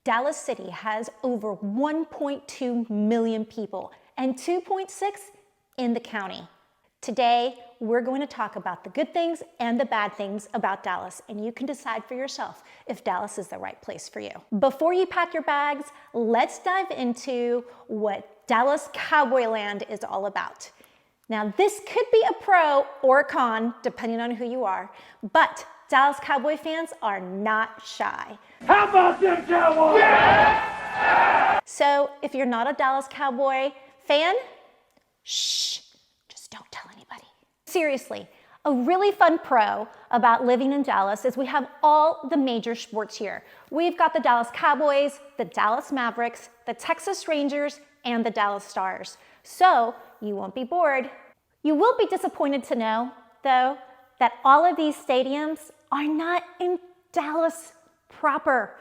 Dallas City has over 1.2 million people and 2.6 in the county. Today, we're going to talk about the good things and the bad things about Dallas, and you can decide for yourself if Dallas is the right place for you. Before you pack your bags, let's dive into what Dallas Cowboy Land is all about. Now, this could be a pro or a con, depending on who you are, but Dallas Cowboy fans are not shy. How about them Cowboys? Yeah! So if you're not a Dallas Cowboy fan, shh, just don't tell anybody. Seriously, a really fun pro about living in Dallas is we have all the major sports here. We've got the Dallas Cowboys, the Dallas Mavericks, the Texas Rangers, and the Dallas Stars. So you won't be bored. You will be disappointed to know, though, that all of these stadiums are not in Dallas proper.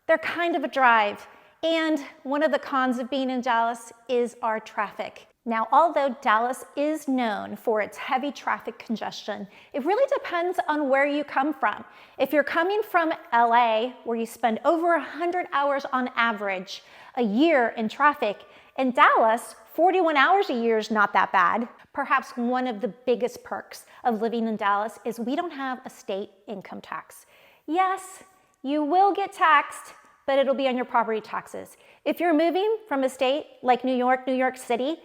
They're kind of a drive. And one of the cons of being in Dallas is our traffic. Now, although Dallas is known for its heavy traffic congestion, it really depends on where you come from. If you're coming from LA, where you spend over 100 hours on average a year in traffic, in Dallas, 41 hours a year is not that bad. Perhaps one of the biggest perks of living in Dallas is we don't have a state income tax. Yes, you will get taxed, but it'll be on your property taxes. If you're moving from a state like New York City,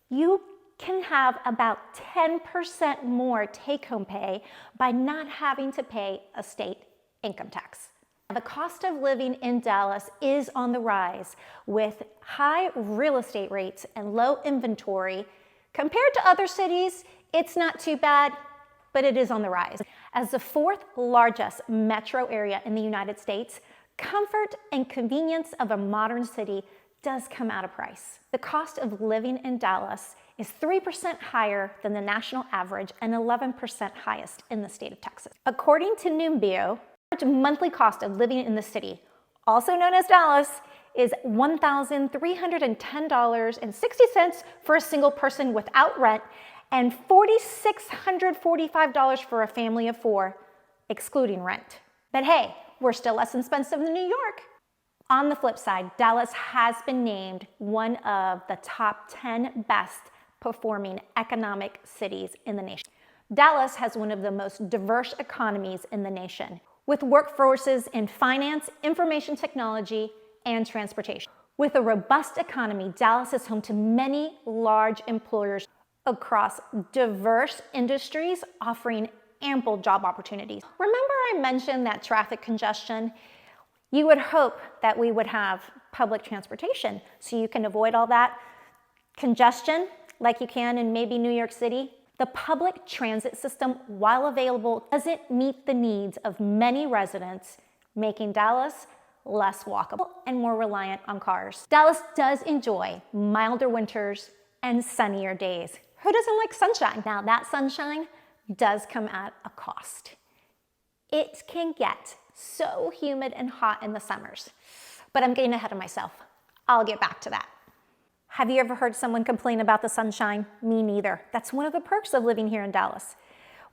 you can have about 10% more take-home pay by not having to pay a state income tax. The cost of living in Dallas is on the rise with high real estate rates and low inventory. Compared to other cities, it's not too bad, but it is on the rise. As the fourth largest metro area in the United States, comfort and convenience of a modern city does come at a price. The cost of living in Dallas is 3% higher than the national average and 11% highest in the state of Texas. According to Numbeo, the monthly cost of living in the city, also known as Dallas, is $1,310.60 for a single person without rent and $4,645 for a family of four, excluding rent. But hey, we're still less expensive than New York. On the flip side, Dallas has been named one of the top 10 best performing economic cities in the nation. Dallas has one of the most diverse economies in the nation, with workforces in finance, information technology, and transportation. With a robust economy, Dallas is home to many large employers across diverse industries, offering ample job opportunities. Remember I mentioned that traffic congestion? You would hope that we would have public transportation so you can avoid all that congestion like you can in maybe New York City. The public transit system, while available, doesn't meet the needs of many residents, making Dallas less walkable and more reliant on cars. Dallas does enjoy milder winters and sunnier days. Who doesn't like sunshine? Now, that sunshine does come at a cost. It can get so humid and hot in the summers, but I'm getting ahead of myself. I'll get back to that. Have you ever heard someone complain about the sunshine? Me neither. That's one of the perks of living here in Dallas.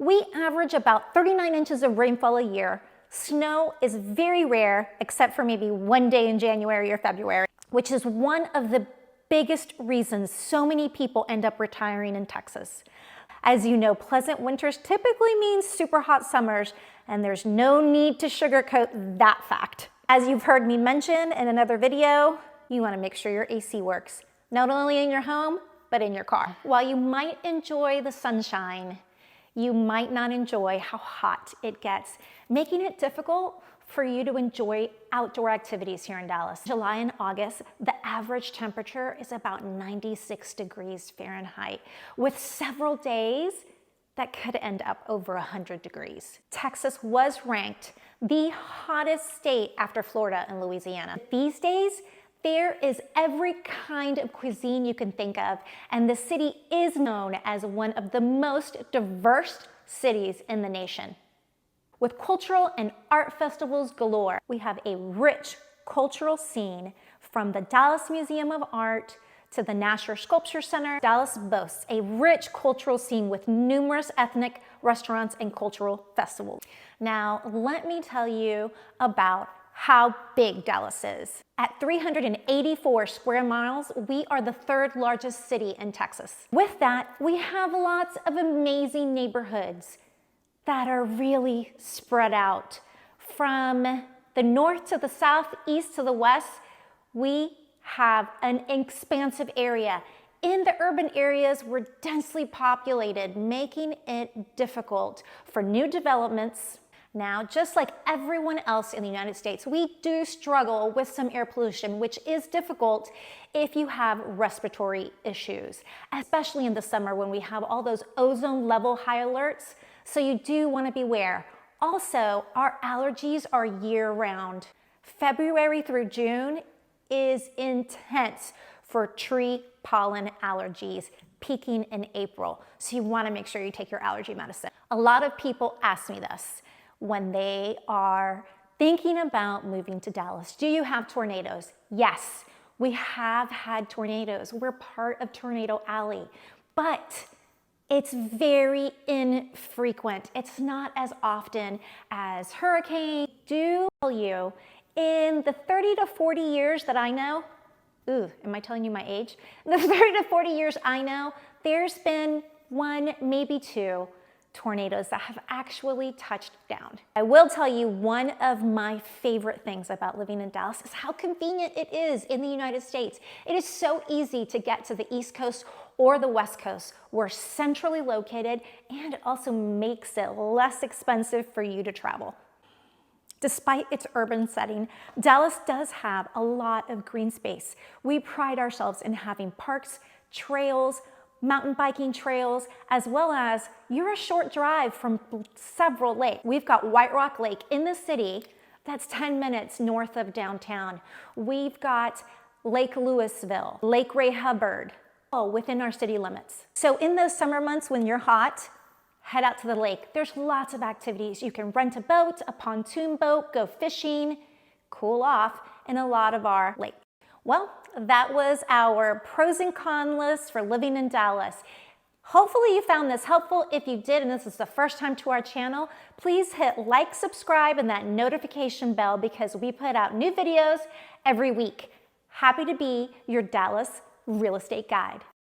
We average about 39 inches of rainfall a year. Snow is very rare, except for maybe one day in January or February, which is one of the biggest reasons so many people end up retiring in Texas. As you know, pleasant winters typically means super hot summers, and there's no need to sugarcoat that fact. As you've heard me mention in another video, you want to make sure your AC works, not only in your home, but in your car. While you might enjoy the sunshine, you might not enjoy how hot it gets, making it difficult for you to enjoy outdoor activities here in Dallas. July and August, the average temperature is about 96 degrees Fahrenheit, with several days that could end up over 100 degrees. Texas was ranked the hottest state after Florida and Louisiana. These days, there is every kind of cuisine you can think of, and the city is known as one of the most diverse cities in the nation. With cultural and art festivals galore, we have a rich cultural scene from the Dallas Museum of Art to the Nasher Sculpture Center. Dallas boasts a rich cultural scene with numerous ethnic restaurants and cultural festivals. Now, let me tell you about how big Dallas is. At 384 square miles, we are the third largest city in Texas. With that, we have lots of amazing neighborhoods that are really spread out. From the north to the south, east to the west, we have an expansive area. In the urban areas, we're densely populated, making it difficult for new developments. Now, just like everyone else in the United States, we do struggle with some air pollution, which is difficult if you have respiratory issues, especially in the summer when we have all those ozone level high alerts. So you do want to beware. Also, our allergies are year round. February through June is intense for tree pollen allergies, peaking in April. So you want to make sure you take your allergy medicine. A lot of people ask me this when they are thinking about moving to Dallas. Do you have tornadoes? Yes, we have had tornadoes. We're part of Tornado Alley, but it's very infrequent. It's not as often as hurricanes. Do tell you, in the 30 to 40 years that I know, ooh, am I telling you my age? The 30 to 40 years I know, there's been one, maybe two tornadoes that have actually touched down. I will tell you, one of my favorite things about living in Dallas is how convenient it is in the United States. It is so easy to get to the East Coast or the West Coast. We're centrally located, and it also makes it less expensive for you to travel. Despite its urban setting, Dallas does have a lot of green space. We pride ourselves in having parks, trails, mountain biking trails, as well as you're a short drive from several lakes. We've got White Rock Lake in the city that's 10 minutes north of downtown. We've got Lake Louisville, Lake Ray Hubbard, within our city limits. So in those summer months when you're hot, head out to the lake. There's lots of activities. You can rent a boat, a pontoon boat, go fishing, cool off in a lot of our lakes. Well, that was our pros and cons list for living in Dallas. Hopefully you found this helpful. If you did, and this is the first time to our channel, please hit like, subscribe, and that notification bell because we put out new videos every week. Happy to be your Dallas real estate guide.